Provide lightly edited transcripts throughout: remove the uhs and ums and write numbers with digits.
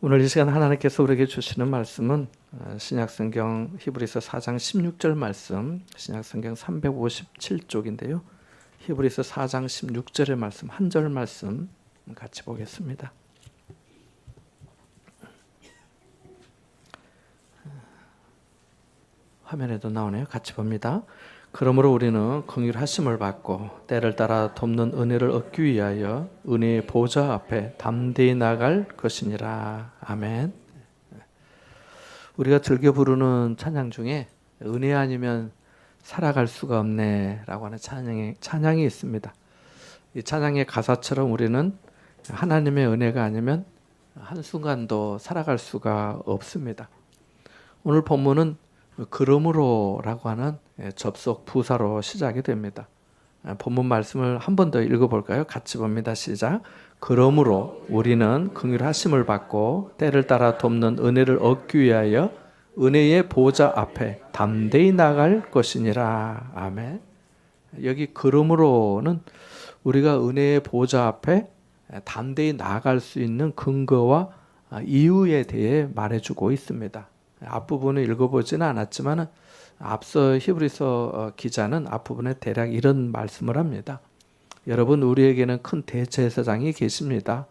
오늘 이 시간 하나님께서 우리에게 주시는 말씀은 신약성경 히브리서 4장 16절 말씀, 신약성경 357쪽인데요. 히브리서 4장 16절의 말씀, 한 절 말씀 같이 보겠습니다. 화면에도 나오네요. 같이 봅니다. 그러므로 우리는 긍휼하심을 받고 때를 따라 돕는 은혜를 얻기 위하여 은혜의 보좌 앞에 담대히 나아갈 것이니라. 아멘. 우리가 즐겨 부르는 찬양 중에 은혜 아니면 살아갈 수가 없네 라고 하는 찬양이 있습니다. 이 찬양의 가사처럼 우리는 하나님의 은혜가 아니면 한순간도 살아갈 수가 없습니다. 오늘 본문은 그러므로라고 하는 접속 부사로 시작이 됩니다. 본문 말씀을 한 번 더 읽어볼까요? 같이 봅니다. 시작. 그러므로 우리는 긍휼하심을 받고 때를 따라 돕는 은혜를 얻기 위하여 은혜의 보좌 앞에 담대히 나갈 것이니라. 아멘. 여기 그러므로는 우리가 은혜의 보좌 앞에 담대히 나아갈 수 있는 근거와 이유에 대해 말해주고 있습니다. 앞부분을 읽어보지는 않았지만 앞서 히브리서 기자는 앞부분에 대략 이런 말씀을 합니다. 여러분, 우리에게는 큰 대제사장이 계십니다.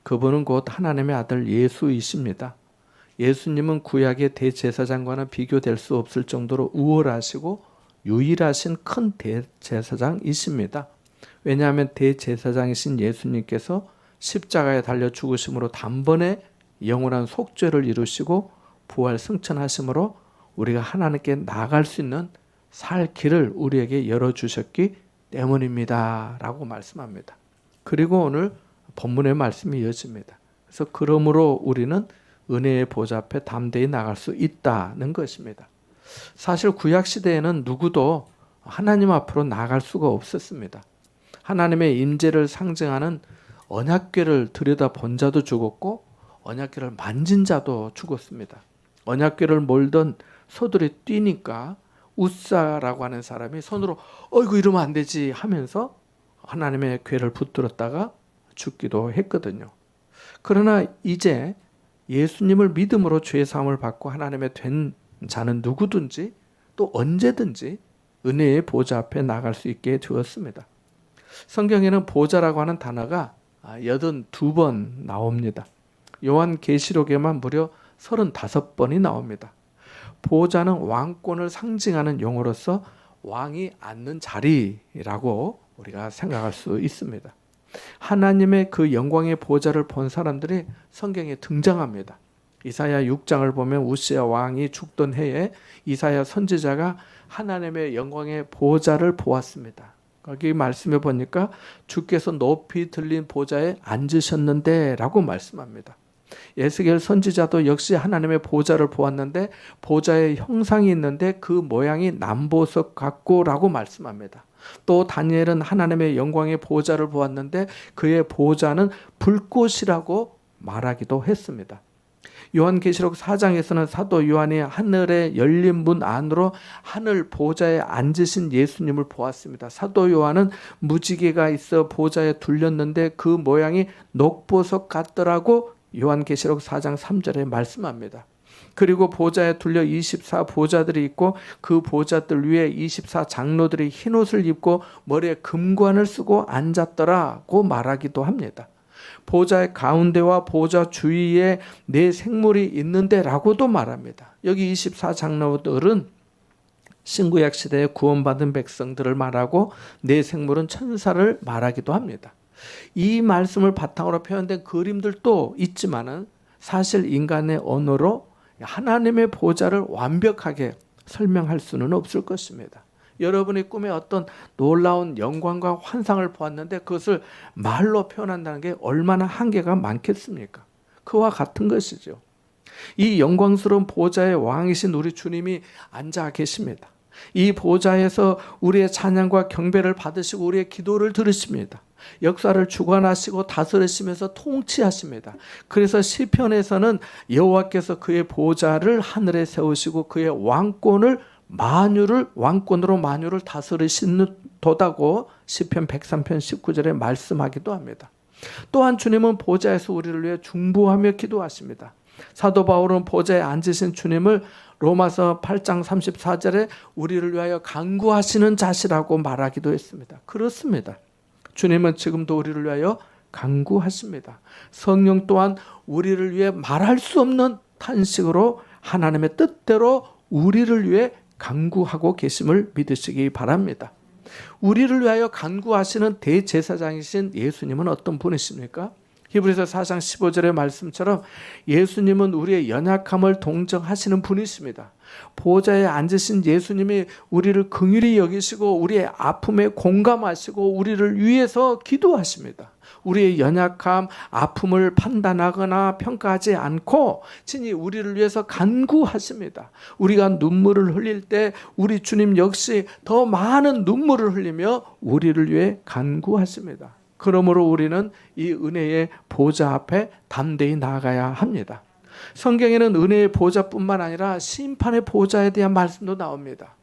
그분은 곧 하나님의 아들 예수이십니다. 예수님은 구약의 대제사장과는 비교될 수 없을 정도로 우월하시고 유일하신 큰 대제사장이십니다. 왜냐하면 대제사장이신 예수님께서 십자가에 달려 죽으심으로 단번에 영원한 속죄를 이루시고 부활 승천하심으로 우리가 하나님께 나아갈 수 있는 살 길을 우리에게 열어주셨기 때문입니다 라고 말씀합니다. 그리고 오늘 본문의 말씀이 이어집니다. 그래서 그러므로 우리는 은혜의 보좌 앞에 담대히 나갈 수 있다는 것입니다. 사실 구약시대에는 누구도 하나님 앞으로 나갈 수가 없었습니다. 하나님의 임재를 상징하는 언약궤를 들여다본 자도 죽었고 언약궤를 만진 자도 죽었습니다. 언약궤를 몰던 소들이 뛰니까 웃사라고 하는 사람이 손으로 어이구 이러면 안 되지 하면서 하나님의 궤를 붙들었다가 죽기도 했거든요. 그러나 이제 예수님을 믿음으로 죄 사함을 받고 하나님의 된 자는 누구든지 또 언제든지 은혜의 보좌 앞에 나갈 수 있게 되었습니다. 성경에는 보좌라고 하는 단어가 82번 나옵니다. 요한계시록에만 무려 35번이 나옵니다. 보좌는 왕권을 상징하는 용어로서 왕이 앉는 자리라고 우리가 생각할 수 있습니다. 하나님의 그 영광의 보좌를 본 사람들이 성경에 등장합니다. 이사야 6장을 보면 우시야 왕이 죽던 해에 이사야 선지자가 하나님의 영광의 보좌를 보았습니다. 거기 말씀해 보니까 주께서 높이 들린 보좌에 앉으셨는데 라고 말씀합니다. 에스겔 선지자도 역시 하나님의 보좌를 보았는데 보좌의 형상이 있는데 그 모양이 남보석 같고 라고 말씀합니다. 또 다니엘은 하나님의 영광의 보좌를 보았는데 그의 보좌는 불꽃이라고 말하기도 했습니다. 요한계시록 4장에서는 사도 요한이 하늘의 열린 문 안으로 하늘 보좌에 앉으신 예수님을 보았습니다. 사도 요한은 무지개가 있어 보좌에 둘렸는데 그 모양이 녹보석 같더라고 요한계시록 4장 3절에 말씀합니다. 그리고 보좌에 둘려 24보좌들이 있고 그 보좌들 위에 24장로들이 흰옷을 입고 머리에 금관을 쓰고 앉았더라고 말하기도 합니다. 보좌의 가운데와 보좌 주위에 네 생물이 있는데 라고도 말합니다. 여기 24장로들은 신구약 시대에 구원받은 백성들을 말하고 네 생물은 천사를 말하기도 합니다. 이 말씀을 바탕으로 표현된 그림들도 있지만은 사실 인간의 언어로 하나님의 보좌를 완벽하게 설명할 수는 없을 것입니다. 여러분의 꿈에 어떤 놀라운 영광과 환상을 보았는데 그것을 말로 표현한다는 게 얼마나 한계가 많겠습니까? 그와 같은 것이죠. 이 영광스러운 보좌의 왕이신 우리 주님이 앉아 계십니다. 이 보좌에서 우리의 찬양과 경배를 받으시고 우리의 기도를 들으십니다. 역사를 주관하시고 다스리시면서 통치하십니다. 그래서 시편에서는 여호와께서 그의 보좌를 하늘에 세우시고 그의 왕권을 왕권으로 만유를 다스리시도다고 시편 103편 19절에 말씀하기도 합니다. 또한 주님은 보좌에서 우리를 위해 중보하며 기도하십니다. 사도 바울은 보좌에 앉으신 주님을 로마서 8장 34절에 우리를 위하여 간구하시는 자시라고 말하기도 했습니다. 그렇습니다. 주님은 지금도 우리를 위하여 간구하십니다. 성령 또한 우리를 위해 말할 수 없는 탄식으로 하나님의 뜻대로 우리를 위해 간구하고 계심을 믿으시기 바랍니다. 우리를 위하여 간구하시는 대제사장이신 예수님은 어떤 분이십니까? 히브리서 4장 15절의 말씀처럼 예수님은 우리의 연약함을 동정하시는 분이십니다. 보좌에 앉으신 예수님이 우리를 긍휼히 여기시고 우리의 아픔에 공감하시고 우리를 위해서 기도하십니다. 우리의 연약함, 아픔을 판단하거나 평가하지 않고 친히 우리를 위해서 간구하십니다. 우리가 눈물을 흘릴 때 우리 주님 역시 더 많은 눈물을 흘리며 우리를 위해 간구하십니다. 그러므로 우리는 이 은혜의 보좌 앞에 담대히 나아가야 합니다. 성경에는 은혜의 보좌뿐만 아니라 심판의 보좌에 대한 말씀도 나옵니다.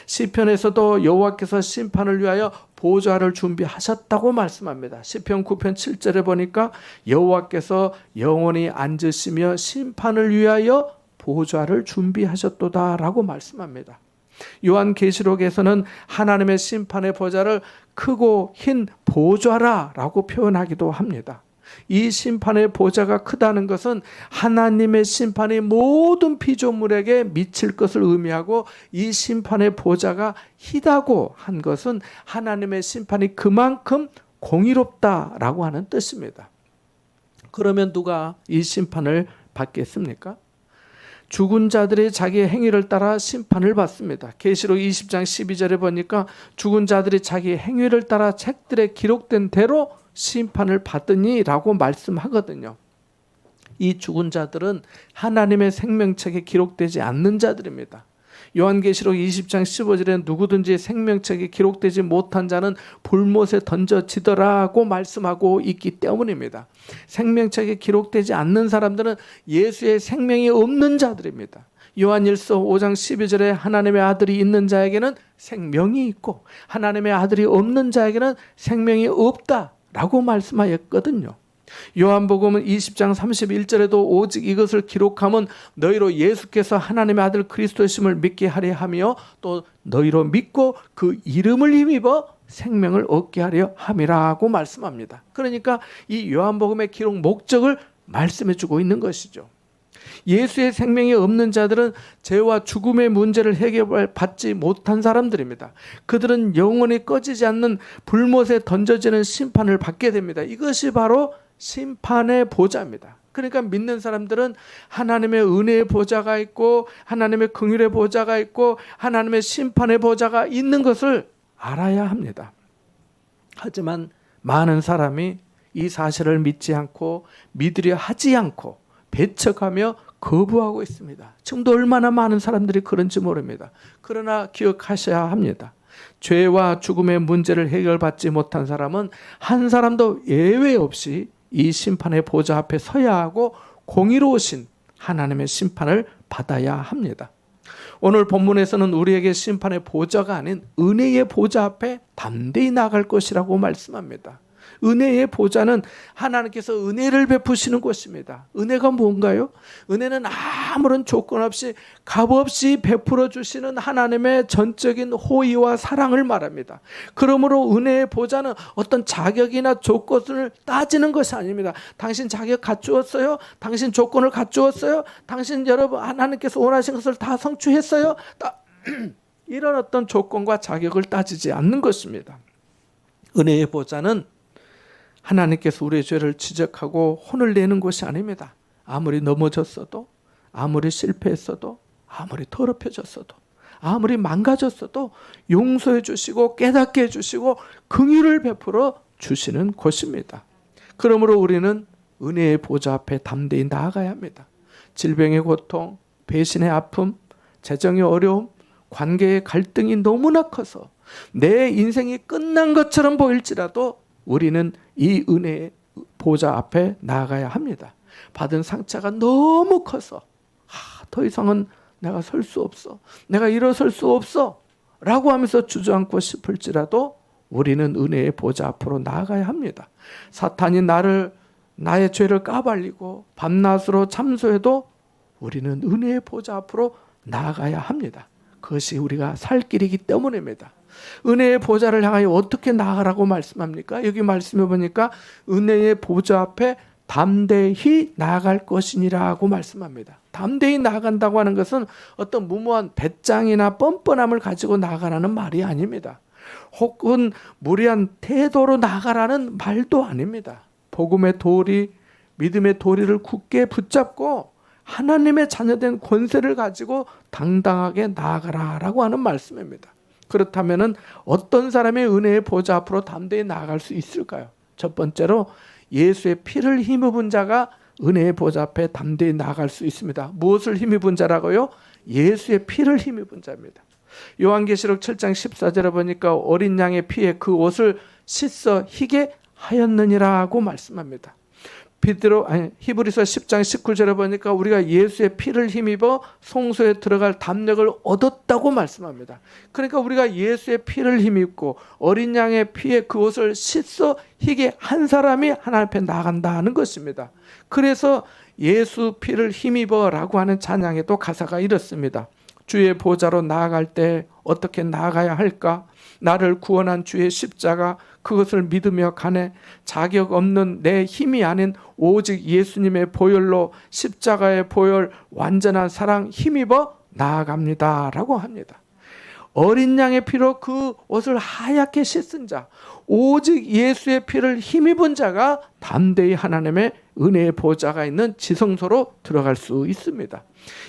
시편에서도 여호와께서 심판을 위하여 보좌를 준비하셨다고 말씀합니다. 시편 9편 7절에 보니까 여호와께서 영원히 앉으시며 심판을 위하여 보좌를 준비하셨도다라고 말씀합니다. 요한계시록에서는 하나님의 심판의 보좌를 크고 흰 보좌라라고 표현하기도 합니다. 이 심판의 보좌가 크다는 것은 하나님의 심판이 모든 피조물에게 미칠 것을 의미하고 이 심판의 보좌가 희다고 한 것은 하나님의 심판이 그만큼 공의롭다라고 하는 뜻입니다. 그러면 누가 이 심판을 받겠습니까? 죽은 자들이 자기의 행위를 따라 심판을 받습니다. 계시록 20장 12절에 보니까 죽은 자들이 자기의 행위를 따라 책들에 기록된 대로 심판을 받으니 라고 말씀하거든요. 이 죽은 자들은 하나님의 생명책에 기록되지 않는 자들입니다. 요한계시록 20장 15절에 누구든지 생명책에 기록되지 못한 자는 불못에 던져지더라고 말씀하고 있기 때문입니다. 생명책에 기록되지 않는 사람들은 예수의 생명이 없는 자들입니다. 요한일서 5장 12절에 하나님의 아들이 있는 자에게는 생명이 있고 하나님의 아들이 없는 자에게는 생명이 없다라고 말씀하였거든요. 요한복음은 20장 31절에도 오직 이것을 기록함은 너희로 예수께서 하나님의 아들 그리스도이심을 믿게 하려 하며 또 너희로 믿고 그 이름을 힘입어 생명을 얻게 하려 함이라고 말씀합니다. 그러니까 이 요한복음의 기록 목적을 말씀해 주고 있는 것이죠. 예수의 생명이 없는 자들은 죄와 죽음의 문제를 해결받지 못한 사람들입니다. 그들은 영원히 꺼지지 않는 불못에 던져지는 심판을 받게 됩니다. 이것이 바로 심판의 보좌입니다. 그러니까 믿는 사람들은 하나님의 은혜의 보좌가 있고 하나님의 긍휼의 보좌가 있고 하나님의 심판의 보좌가 있는 것을 알아야 합니다. 하지만 많은 사람이 이 사실을 믿지 않고 믿으려 하지 않고 배척하며 거부하고 있습니다. 지금도 얼마나 많은 사람들이 그런지 모릅니다. 그러나 기억하셔야 합니다. 죄와 죽음의 문제를 해결받지 못한 사람은 한 사람도 예외 없이 이 심판의 보좌 앞에 서야 하고 공의로우신 하나님의 심판을 받아야 합니다. 오늘 본문에서는 우리에게 심판의 보좌가 아닌 은혜의 보좌 앞에 담대히 나갈 것이라고 말씀합니다. 은혜의 보좌는 하나님께서 은혜를 베푸시는 곳입니다. 은혜가 뭔가요? 은혜는 아무런 조건 없이 값없이 베풀어 주시는 하나님의 전적인 호의와 사랑을 말합니다. 그러므로 은혜의 보좌는 어떤 자격이나 조건을 따지는 것이 아닙니다. 당신 자격 갖추었어요? 당신 조건을 갖추었어요? 당신 여러분 하나님께서 원하신 것을 다 성취했어요? 이런 어떤 조건과 자격을 따지지 않는 것입니다. 은혜의 보좌는 하나님께서 우리의 죄를 지적하고 혼을 내는 것이 아닙니다. 아무리 넘어졌어도, 아무리 실패했어도, 아무리 더럽혀졌어도, 아무리 망가졌어도 용서해 주시고 깨닫게 해주시고 긍휼을 베풀어 주시는 곳입니다. 그러므로 우리는 은혜의 보좌 앞에 담대히 나아가야 합니다. 질병의 고통, 배신의 아픔, 재정의 어려움, 관계의 갈등이 너무나 커서 내 인생이 끝난 것처럼 보일지라도 우리는 이 은혜의 보좌 앞에 나아가야 합니다. 받은 상처가 너무 커서 더 이상은 내가 설 수 없어, 내가 일어설 수 없어 라고 하면서 주저앉고 싶을지라도 우리는 은혜의 보좌 앞으로 나아가야 합니다. 사탄이 나의 죄를 까발리고 밤낮으로 참소해도 우리는 은혜의 보좌 앞으로 나아가야 합니다. 그것이 우리가 살 길이기 때문입니다. 은혜의 보좌를 향하여 어떻게 나아가라고 말씀합니까? 여기 말씀해 보니까 은혜의 보좌 앞에 담대히 나아갈 것이니라고 말씀합니다. 담대히 나아간다고 하는 것은 어떤 무모한 배짱이나 뻔뻔함을 가지고 나아가라는 말이 아닙니다. 혹은 무리한 태도로 나아가라는 말도 아닙니다. 복음의 도리, 믿음의 도리를 굳게 붙잡고 하나님의 자녀된 권세를 가지고 당당하게 나아가라라고 하는 말씀입니다. 그렇다면 어떤 사람의 은혜의 보좌 앞으로 담대히 나아갈 수 있을까요? 첫 번째로 예수의 피를 힘입은 자가 은혜의 보좌 앞에 담대히 나아갈 수 있습니다. 무엇을 힘입은 자라고요? 예수의 피를 힘입은 자입니다. 요한계시록 7장 14절에 보니까 어린 양의 피에 그 옷을 씻어 희게 하였느니라고 말씀합니다. 히브리서 10장 19절에 보니까 우리가 예수의 피를 힘입어 성소에 들어갈 담력을 얻었다고 말씀합니다. 그러니까 우리가 예수의 피를 힘입고 어린 양의 피에 그 옷을 씻어 희게 한 사람이 하나님 앞에 나간다는 것입니다. 그래서 예수 피를 힘입어라고 하는 찬양에도 가사가 이렇습니다. 주의 보좌로 나아갈 때 어떻게 나아가야 할까? 나를 구원한 주의 십자가 그것을 믿으며 가네. 자격 없는 내 힘이 아닌 오직 예수님의 보혈로 십자가의 보혈 완전한 사랑 힘입어 나아갑니다 라고 합니다. 어린 양의 피로 그 옷을 하얗게 씻은 자, 오직 예수의 피를 힘입은 자가 담대히 하나님의 은혜의 보좌가 있는 지성소로 들어갈 수 있습니다.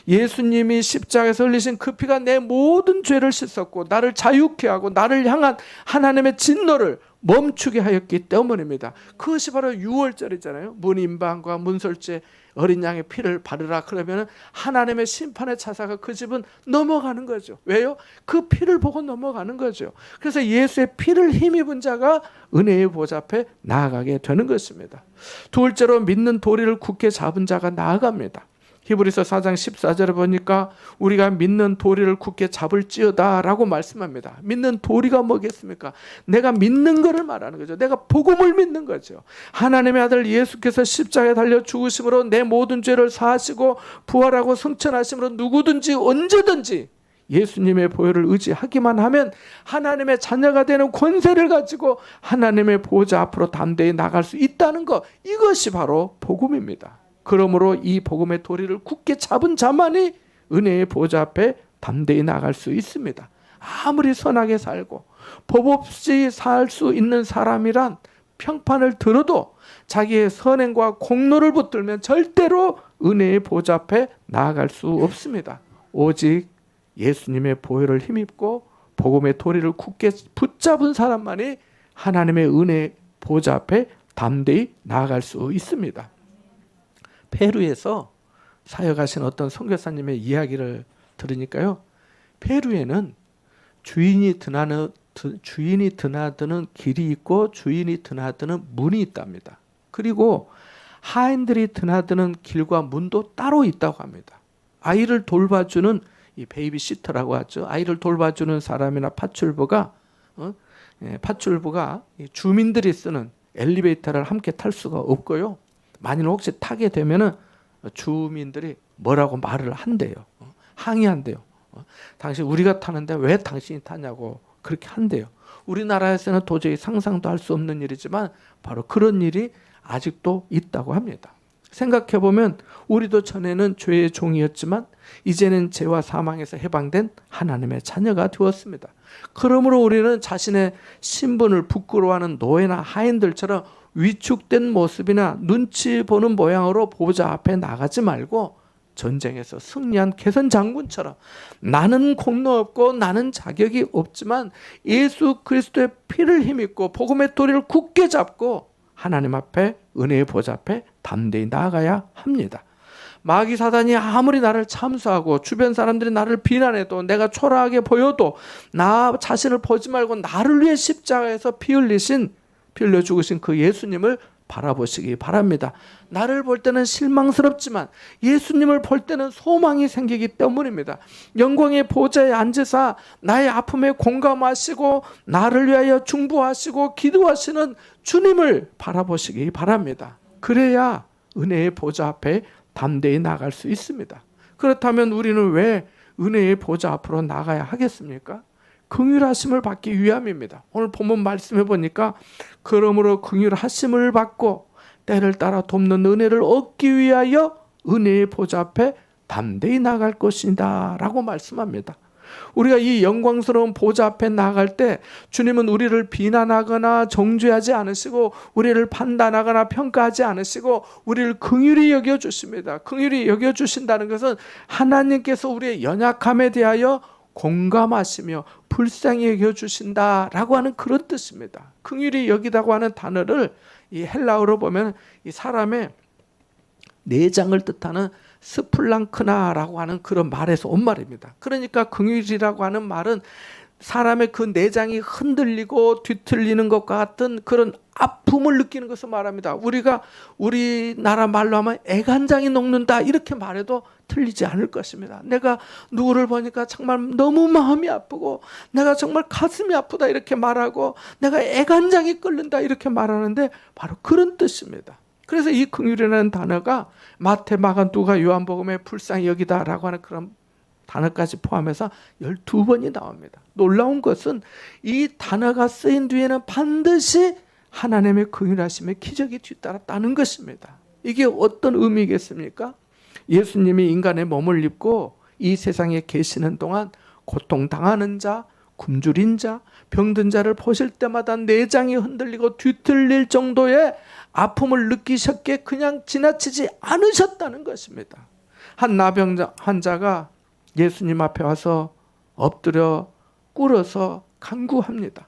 예수님이 십자가에서 흘리신 그 피가 내 모든 죄를 씻었고 나를 자유케 하고 나를 향한 하나님의 진노를 멈추게 하였기 때문입니다. 그것이 바로 유월절이잖아요. 문임반과 문설주에 어린 양의 피를 바르라 그러면 하나님의 심판의 차사가 그 집은 넘어가는 거죠. 왜요? 그 피를 보고 넘어가는 거죠. 그래서 예수의 피를 힘입은 자가 은혜의 보좌 앞에 나아가게 되는 것입니다. 둘째로 믿는 도리를 굳게 잡은 자가 나아갑니다. 히브리서 4장 14절에 보니까 우리가 믿는 도리를 굳게 잡을지어다 라고 말씀합니다. 믿는 도리가 뭐겠습니까? 내가 믿는 것을 말하는 거죠. 내가 복음을 믿는 거죠. 하나님의 아들 예수께서 십자가에 달려 죽으심으로 내 모든 죄를 사하시고 부활하고 승천하심으로 누구든지 언제든지 예수님의 보혈을 의지하기만 하면 하나님의 자녀가 되는 권세를 가지고 하나님의 보좌 앞으로 담대히 나갈 수 있다는 것, 이것이 바로 복음입니다. 그러므로 이 복음의 도리를 굳게 잡은 자만이 은혜의 보좌 앞에 담대히 나갈 수 있습니다. 아무리 선하게 살고 법 없이 살 수 있는 사람이란 평판을 들어도 자기의 선행과 공로를 붙들면 절대로 은혜의 보좌 앞에 나아갈 수 없습니다. 오직 예수님의 보혈을 힘입고 복음의 도리를 굳게 붙잡은 사람만이 하나님의 은혜 보좌 앞에 담대히 나아갈 수 있습니다. 페루에서 사역하신 어떤 선교사님의 이야기를 들으니까요, 페루에는 주인이 드나드는 길이 있고 주인이 드나드는 문이 있답니다. 그리고 하인들이 드나드는 길과 문도 따로 있다고 합니다. 아이를 돌봐주는 이 베이비시터라고 하죠. 아이를 돌봐주는 사람이나 파출부가 주민들이 쓰는 엘리베이터를 함께 탈 수가 없고요. 만일 혹시 타게 되면은 주민들이 뭐라고 말을 한대요. 항의한대요. 당신 우리가 타는데 왜 당신이 타냐고 그렇게 한대요. 우리나라에서는 도저히 상상도 할 수 없는 일이지만 바로 그런 일이 아직도 있다고 합니다. 생각해보면 우리도 전에는 죄의 종이었지만 이제는 죄와 사망에서 해방된 하나님의 자녀가 되었습니다. 그러므로 우리는 자신의 신분을 부끄러워하는 노예나 하인들처럼 위축된 모습이나 눈치 보는 모양으로 보좌 앞에 나가지 말고 전쟁에서 승리한 개선 장군처럼 나는 공로 없고 나는 자격이 없지만 예수 그리스도의 피를 힘입고 복음의 도리를 굳게 잡고 하나님 앞에 은혜의 보좌 앞에 담대히 나아가야 합니다. 마귀 사단이 아무리 나를 참수하고 주변 사람들이 나를 비난해도 내가 초라하게 보여도 나 자신을 보지 말고 나를 위해 십자가에서 피 흘려 죽으신 그 예수님을 바라보시기 바랍니다. 나를 볼 때는 실망스럽지만 예수님을 볼 때는 소망이 생기기 때문입니다. 영광의 보좌에 앉으사 나의 아픔에 공감하시고 나를 위하여 중보하시고 기도하시는 주님을 바라보시기 바랍니다. 그래야 은혜의 보좌 앞에 담대히 나갈 수 있습니다. 그렇다면 우리는 왜 은혜의 보좌 앞으로 나가야 하겠습니까? 긍휼하심을 받기 위함입니다. 오늘 본문 말씀해 보니까 그러므로 긍휼하심을 받고 때를 따라 돕는 은혜를 얻기 위하여 은혜의 보좌 앞에 담대히 나갈 것이다 라고 말씀합니다. 우리가 이 영광스러운 보좌 앞에 나갈 때 주님은 우리를 비난하거나 정죄하지 않으시고 우리를 판단하거나 평가하지 않으시고 우리를 긍휼히 여겨주십니다. 긍휼히 여겨주신다는 것은 하나님께서 우리의 연약함에 대하여 공감하시며 불쌍히 여겨주신다라고 하는 그런 뜻입니다. 긍휼히 여기다고 하는 단어를 이 헬라어로 보면 이 사람의 내장을 뜻하는 스플랑크나라고 하는 그런 말에서 온 말입니다. 그러니까 긍휼이라고 하는 말은 사람의 그 내장이 흔들리고 뒤틀리는 것과 같은 그런 아픔을 느끼는 것을 말합니다. 우리가 우리나라 말로 하면 애간장이 녹는다 이렇게 말해도 틀리지 않을 것입니다. 내가 누구를 보니까 정말 너무 마음이 아프고 내가 정말 가슴이 아프다 이렇게 말하고 내가 애간장이 끓는다 이렇게 말하는데 바로 그런 뜻입니다. 그래서 이 긍휼이라는 단어가 마태, 마가, 누가, 요한복음에 불쌍히 여기다라고 하는 그런 단어까지 포함해서 12번이 나옵니다. 놀라운 것은 이 단어가 쓰인 뒤에는 반드시 하나님의 긍휼하심의 기적이 뒤따랐다는 것입니다. 이게 어떤 의미겠습니까? 예수님이 인간의 몸을 입고 이 세상에 계시는 동안 고통당하는 자, 굶주린 자, 병든 자를 보실 때마다 내장이 흔들리고 뒤틀릴 정도의 아픔을 느끼셨기에 그냥 지나치지 않으셨다는 것입니다. 한 나병 환자가 예수님 앞에 와서 엎드려 꿇어서 간구합니다.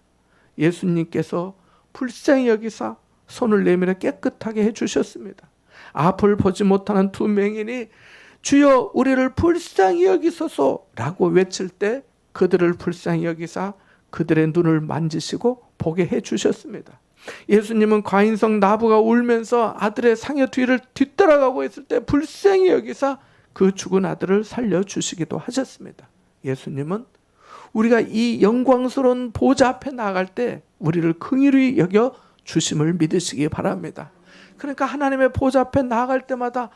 예수님께서 불쌍히 여기사 손을 내밀어 깨끗하게 해주셨습니다. 앞을 보지 못하는 두 맹인이 주여 우리를 불쌍히 여기소서라고 외칠 때 그들을 불쌍히 여기사 그들의 눈을 만지시고 보게 해주셨습니다. 예수님은 과인성 나부가 울면서 아들의 상여 뒤를 뒤따라가고 있을 때 불쌍히 여기사 그 죽은 아들을 살려주시기도 하셨습니다. 예수님은 우리가 이 영광스러운 보좌 앞에 나갈 때 우리를 긍휼히 여겨 주심을 믿으시기 바랍니다. 그러니까 하나님의 보좌 앞에 나갈 때마다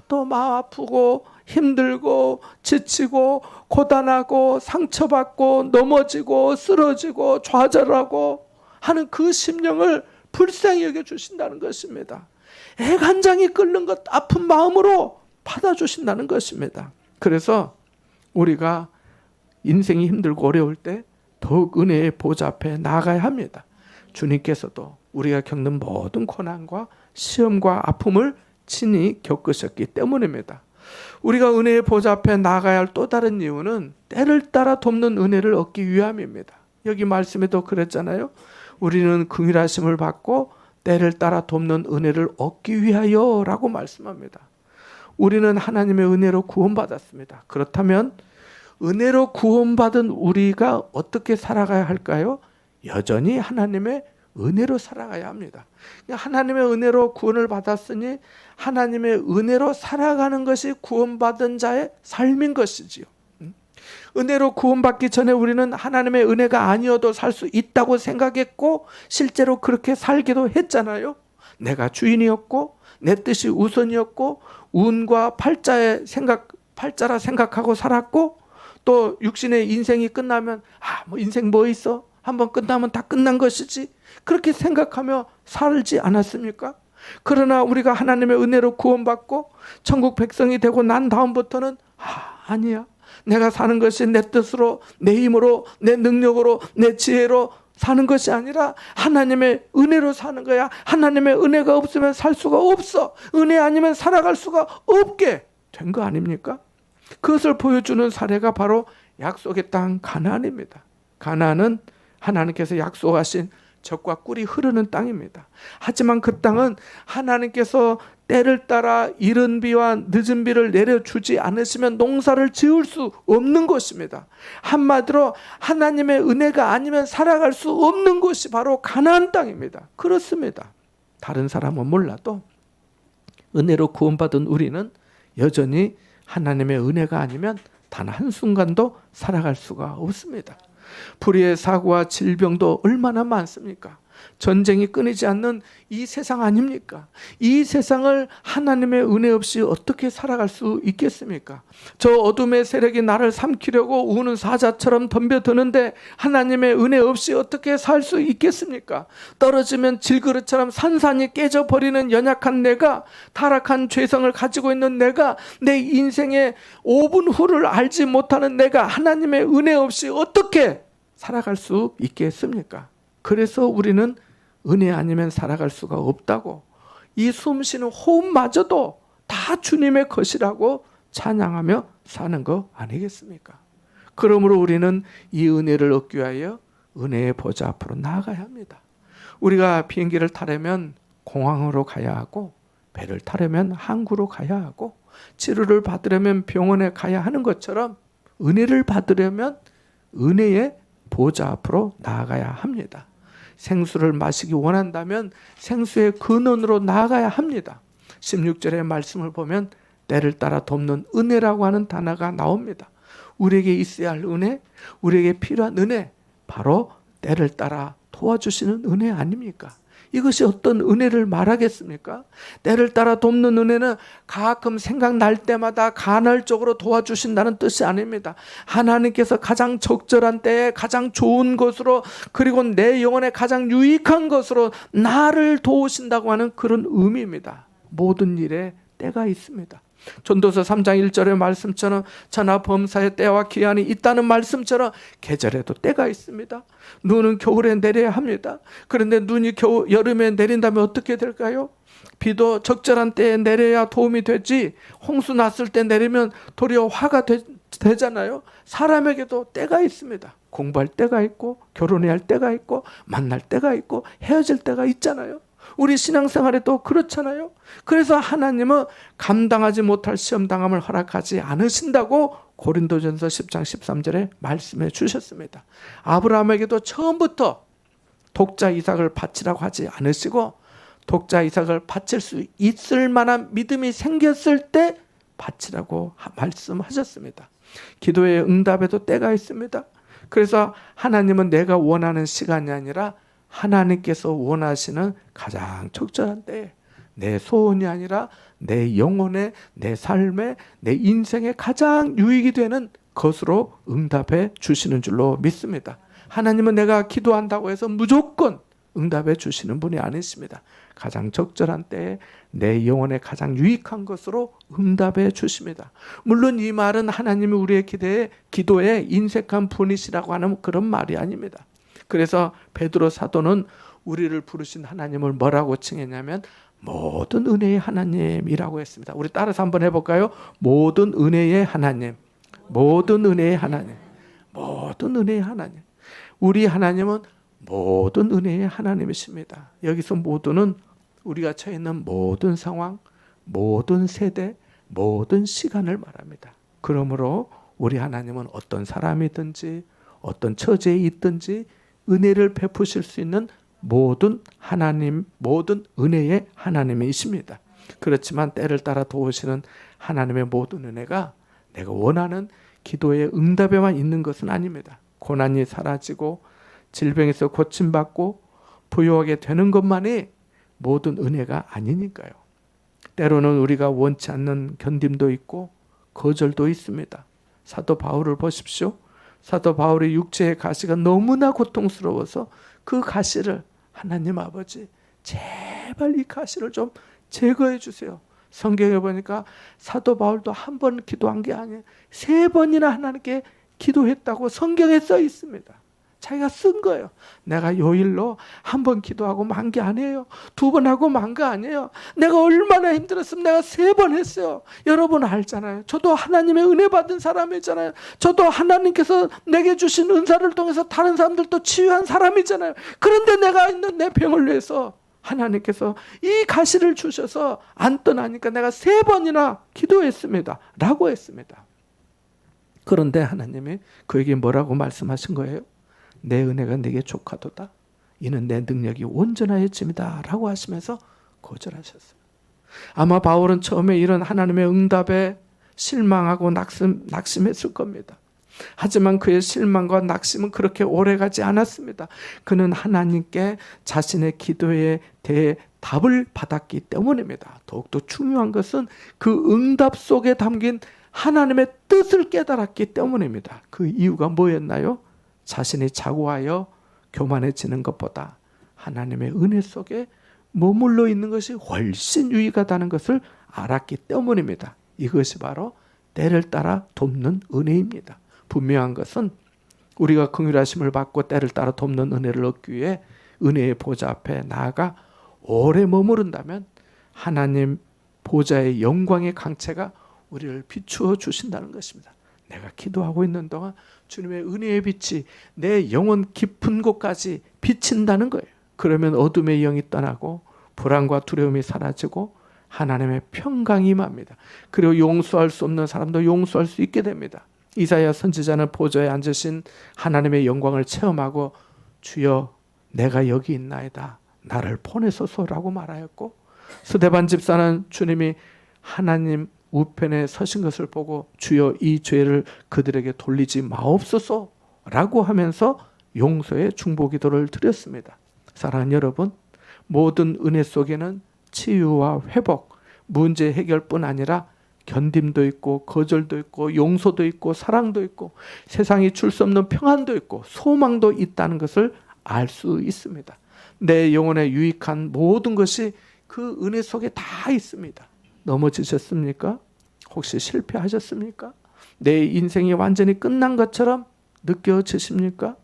또 마음 아프고 힘들고 지치고 고단하고 상처받고 넘어지고 쓰러지고 좌절하고 하는 그 심령을 불쌍히 여겨주신다는 것입니다. 애간장이 끓는 것 아픈 마음으로 받아주신다는 것입니다. 그래서 우리가 인생이 힘들고 어려울 때 더욱 은혜의 보좌 앞에 나가야 합니다. 주님께서도 우리가 겪는 모든 고난과 시험과 아픔을 친히 겪으셨기 때문입니다. 우리가 은혜의 보좌 앞에 나가야 할 또 다른 이유는 때를 따라 돕는 은혜를 얻기 위함입니다. 여기 말씀에도 그랬잖아요. 우리는 긍휼하심을 받고 때를 따라 돕는 은혜를 얻기 위하여 라고 말씀합니다. 우리는 하나님의 은혜로 구원받았습니다. 그렇다면 은혜로 구원받은 우리가 어떻게 살아가야 할까요? 여전히 하나님의 은혜로 살아가야 합니다. 하나님의 은혜로 구원을 받았으니 하나님의 은혜로 살아가는 것이 구원받은 자의 삶인 것이지요. 은혜로 구원받기 전에 우리는 하나님의 은혜가 아니어도 살 수 있다고 생각했고 실제로 그렇게 살기도 했잖아요. 내가 주인이었고 내 뜻이 우선이었고 운과 팔자라 생각하고 살았고 또 육신의 인생이 끝나면 인생 뭐 있어? 한번 끝나면 다 끝난 것이지. 그렇게 생각하며 살지 않았습니까? 그러나 우리가 하나님의 은혜로 구원받고 천국 백성이 되고 난 다음부터는 아니야. 내가 사는 것이 내 뜻으로, 내 힘으로, 내 능력으로, 내 지혜로 사는 것이 아니라 하나님의 은혜로 사는 거야. 하나님의 은혜가 없으면 살 수가 없어. 은혜 아니면 살아갈 수가 없게 된 거 아닙니까? 그것을 보여주는 사례가 바로 약속의 땅 가나안입니다. 가나안은 하나님께서 약속하신 젖과 꿀이 흐르는 땅입니다. 하지만 그 땅은 하나님께서 때를 따라 이른 비와 늦은 비를 내려주지 않으시면 농사를 지을 수 없는 곳입니다. 한마디로 하나님의 은혜가 아니면 살아갈 수 없는 곳이 바로 가나안 땅입니다. 그렇습니다. 다른 사람은 몰라도 은혜로 구원받은 우리는 여전히 하나님의 은혜가 아니면 단 한순간도 살아갈 수가 없습니다. 불의의 사고와 질병도 얼마나 많습니까? 전쟁이 끊이지 않는 이 세상 아닙니까? 이 세상을 하나님의 은혜 없이 어떻게 살아갈 수 있겠습니까? 저 어둠의 세력이 나를 삼키려고 우는 사자처럼 덤벼드는데 하나님의 은혜 없이 어떻게 살 수 있겠습니까? 떨어지면 질그릇처럼 산산이 깨져버리는 연약한 내가, 타락한 죄성을 가지고 있는 내가, 내 인생의 5분 후를 알지 못하는 내가 하나님의 은혜 없이 어떻게 살아갈 수 있겠습니까? 그래서 우리는 은혜 아니면 살아갈 수가 없다고, 이 숨쉬는 호흡마저도 다 주님의 것이라고 찬양하며 사는 거 아니겠습니까? 그러므로 우리는 이 은혜를 얻기 위하여 은혜의 보좌 앞으로 나아가야 합니다. 우리가 비행기를 타려면 공항으로 가야 하고, 배를 타려면 항구로 가야 하고, 치료를 받으려면 병원에 가야 하는 것처럼 은혜를 받으려면 은혜의 보좌 앞으로 나아가야 합니다. 생수를 마시기 원한다면 생수의 근원으로 나아가야 합니다. 16절의 말씀을 보면 때를 따라 돕는 은혜라고 하는 단어가 나옵니다. 우리에게 있어야 할 은혜, 우리에게 필요한 은혜, 바로 때를 따라 도와주시는 은혜 아닙니까? 이것이 어떤 은혜를 말하겠습니까? 때를 따라 돕는 은혜는 가끔 생각날 때마다 간헐적으로 도와주신다는 뜻이 아닙니다. 하나님께서 가장 적절한 때에 가장 좋은 것으로, 그리고 내 영혼에 가장 유익한 것으로 나를 도우신다고 하는 그런 의미입니다. 모든 일에 때가 있습니다. 전도서 3장 1절의 말씀처럼 천하 범사의 때와 기한이 있다는 말씀처럼 계절에도 때가 있습니다. 눈은 겨울에 내려야 합니다. 그런데 눈이 여름에 내린다면 어떻게 될까요? 비도 적절한 때에 내려야 도움이 되지, 홍수 났을 때 내리면 도리어 화가 되잖아요. 사람에게도 때가 있습니다. 공부할 때가 있고, 결혼해야 할 때가 있고, 만날 때가 있고, 헤어질 때가 있잖아요. 우리 신앙생활에도 그렇잖아요. 그래서 하나님은 감당하지 못할 시험당함을 허락하지 않으신다고 고린도전서 10장 13절에 말씀해 주셨습니다. 아브라함에게도 처음부터 독자 이삭을 바치라고 하지 않으시고, 독자 이삭을 바칠 수 있을 만한 믿음이 생겼을 때 바치라고 말씀하셨습니다. 기도의 응답에도 때가 있습니다. 그래서 하나님은 내가 원하는 시간이 아니라 하나님께서 원하시는 가장 적절한 때에, 내 소원이 아니라 내 영혼에, 내 삶에, 내 인생에 가장 유익이 되는 것으로 응답해 주시는 줄로 믿습니다. 하나님은 내가 기도한다고 해서 무조건 응답해 주시는 분이 아니십니다. 가장 적절한 때에 내 영혼에 가장 유익한 것으로 응답해 주십니다. 물론 이 말은 하나님이 우리의 기도에 인색한 분이시라고 하는 그런 말이 아닙니다. 그래서 베드로 사도는 우리를 부르신 하나님을 뭐라고 칭했냐면 모든 은혜의 하나님이라고 했습니다. 우리 따라서 한번 해볼까요? 모든 은혜의 하나님, 모든 은혜의 하나님, 모든 은혜의 하나님. 우리 하나님은 모든 은혜의 하나님이십니다. 여기서 모두는 우리가 처해 있는 모든 상황, 모든 세대, 모든 시간을 말합니다. 그러므로 우리 하나님은 어떤 사람이든지 어떤 처지에 있든지 은혜를 베푸실 수 있는 모든 하나님, 모든 은혜의 하나님이십니다. 그렇지만 때를 따라 도우시는 하나님의 모든 은혜가 내가 원하는 기도의 응답에만 있는 것은 아닙니다. 고난이 사라지고 질병에서 고침받고 부유하게 되는 것만이 모든 은혜가 아니니까요. 때로는 우리가 원치 않는 견딤도 있고 거절도 있습니다. 사도 바울을 보십시오. 사도 바울의 육체의 가시가 너무나 고통스러워서 그 가시를 하나님 아버지 제발 이 가시를 좀 제거해 주세요. 성경에 보니까 사도 바울도 한 번 기도한 게 아니에요. 3번이나 하나님께 기도했다고 성경에 써 있습니다. 자기가 쓴 거예요. 내가 요일로 한 번 기도하고 만 게 아니에요. 2번 하고 만 거 아니에요. 내가 얼마나 힘들었으면 내가 3번 했어요. 여러분 알잖아요. 저도 하나님의 은혜 받은 사람이잖아요. 저도 하나님께서 내게 주신 은사를 통해서 다른 사람들도 치유한 사람이잖아요. 그런데 내가 있는 내 병을 위해서 하나님께서 이 가시를 주셔서 안 떠나니까 내가 3번이나 기도했습니다. 라고 했습니다. 그런데 하나님이 그에게 뭐라고 말씀하신 거예요? 내 은혜가 네게 족하도다. 이는 내 능력이 온전하였습니다 라고 하시면서 거절하셨어요. 아마 바울은 처음에 이런 하나님의 응답에 실망하고 낙심했을 겁니다. 하지만 그의 실망과 낙심은 그렇게 오래가지 않았습니다. 그는 하나님께 자신의 기도에 대해 답을 받았기 때문입니다. 더욱더 중요한 것은 그 응답 속에 담긴 하나님의 뜻을 깨달았기 때문입니다. 그 이유가 뭐였나요? 자신이 자고하여 교만해지는 것보다 하나님의 은혜 속에 머물러 있는 것이 훨씬 유익하다는 것을 알았기 때문입니다. 이것이 바로 때를 따라 돕는 은혜입니다. 분명한 것은 우리가 긍휼하심을 받고 때를 따라 돕는 은혜를 얻기 위해 은혜의 보좌 앞에 나아가 오래 머무른다면 하나님 보좌의 영광의 강체가 우리를 비추어 주신다는 것입니다. 내가 기도하고 있는 동안 주님의 은혜의 빛이 내 영혼 깊은 곳까지 비친다는 거예요. 그러면 어둠의 영이 떠나고 불안과 두려움이 사라지고 하나님의 평강이 임합니다. 그리고 용서할 수 없는 사람도 용서할 수 있게 됩니다. 이사야 선지자는 보좌에 앉으신 하나님의 영광을 체험하고 주여 내가 여기 있나이다 나를 보내소서라고 말하였고, 스데반 집사는 주님이 하나님 우편에 서신 것을 보고 주여 이 죄를 그들에게 돌리지 마옵소서라고 하면서 용서의 중보기도를 드렸습니다. 사랑하는 여러분, 모든 은혜 속에는 치유와 회복, 문제 해결뿐 아니라 견딤도 있고 거절도 있고 용서도 있고 사랑도 있고 세상이 줄 수 없는 평안도 있고 소망도 있다는 것을 알 수 있습니다. 내 영혼에 유익한 모든 것이 그 은혜 속에 다 있습니다. 넘어지셨습니까? 혹시 실패하셨습니까? 내 인생이 완전히 끝난 것처럼 느껴지십니까?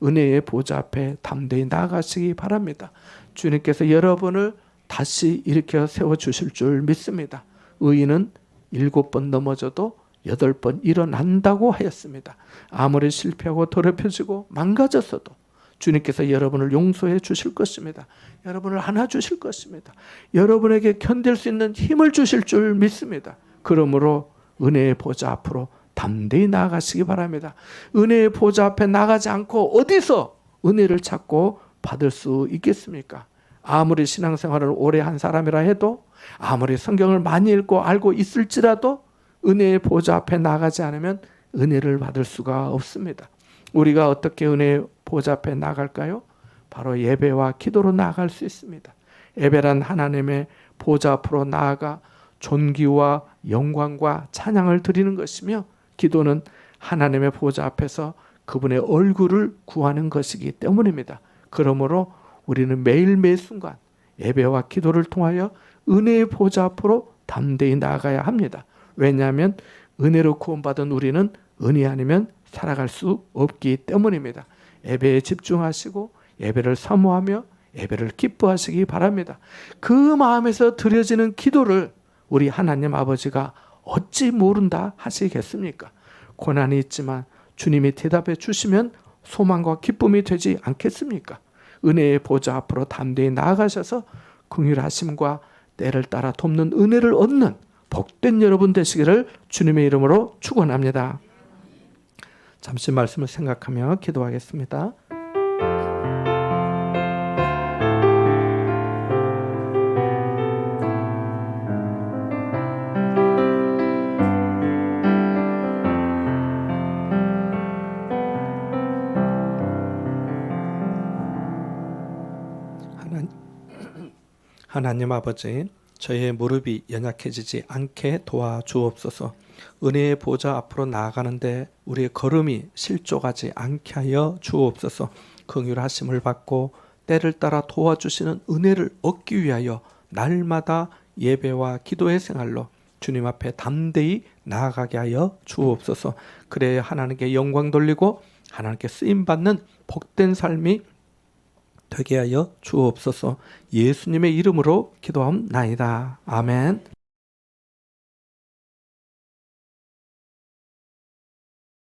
은혜의 보좌 앞에 담대히 나아가시기 바랍니다. 주님께서 여러분을 다시 일으켜 세워주실 줄 믿습니다. 의인은 7번 넘어져도 8번 일어난다고 하였습니다. 아무리 실패하고 더럽혀지고 망가졌어도 주님께서 여러분을 용서해 주실 것입니다. 여러분을 안아주실 것입니다. 여러분에게 견딜 수 있는 힘을 주실 줄 믿습니다. 그러므로 은혜의 보좌 앞으로 담대히 나아가시기 바랍니다. 은혜의 보좌 앞에 나가지 않고 어디서 은혜를 찾고 받을 수 있겠습니까? 아무리 신앙생활을 오래 한 사람이라 해도, 아무리 성경을 많이 읽고 알고 있을지라도 은혜의 보좌 앞에 나가지 않으면 은혜를 받을 수가 없습니다. 우리가 어떻게 은혜의 보좌 앞에 나갈까요? 바로 예배와 기도로 나아갈 수 있습니다. 예배란 하나님의 보좌 앞으로 나아가 존귀와 영광과 찬양을 드리는 것이며, 기도는 하나님의 보좌 앞에서 그분의 얼굴을 구하는 것이기 때문입니다. 그러므로 우리는 매일 매 순간 예배와 기도를 통하여 은혜의 보좌 앞으로 담대히 나아가야 합니다. 왜냐하면 은혜로 구원받은 우리는 은혜 아니면 살아갈 수 없기 때문입니다. 예배에 집중하시고 예배를 사모하며 예배를 기뻐하시기 바랍니다. 그 마음에서 드려지는 기도를 우리 하나님 아버지가 어찌 모른다 하시겠습니까? 고난이 있지만 주님이 대답해 주시면 소망과 기쁨이 되지 않겠습니까? 은혜의 보좌 앞으로 담대히 나아가셔서 긍휼하심과 때를 따라 돕는 은혜를 얻는 복된 여러분 되시기를 주님의 이름으로 축원합니다. 잠시 말씀을 생각하며 기도하겠습니다. 하나님 아버지, 저희의 무릎이 연약해지지 않게 도와주옵소서. 은혜의 보좌 앞으로 나아가는데 우리의 걸음이 실족하지 않게 하여 주옵소서. 긍휼하심을 받고 때를 따라 도와주시는 은혜를 얻기 위하여 날마다 예배와 기도의 생활로 주님 앞에 담대히 나아가게 하여 주옵소서. 그래야 하나님께 영광 돌리고 하나님께 쓰임받는 복된 삶이 되게 하여 주옵소서. 예수님의 이름으로 기도함나이다. 아멘.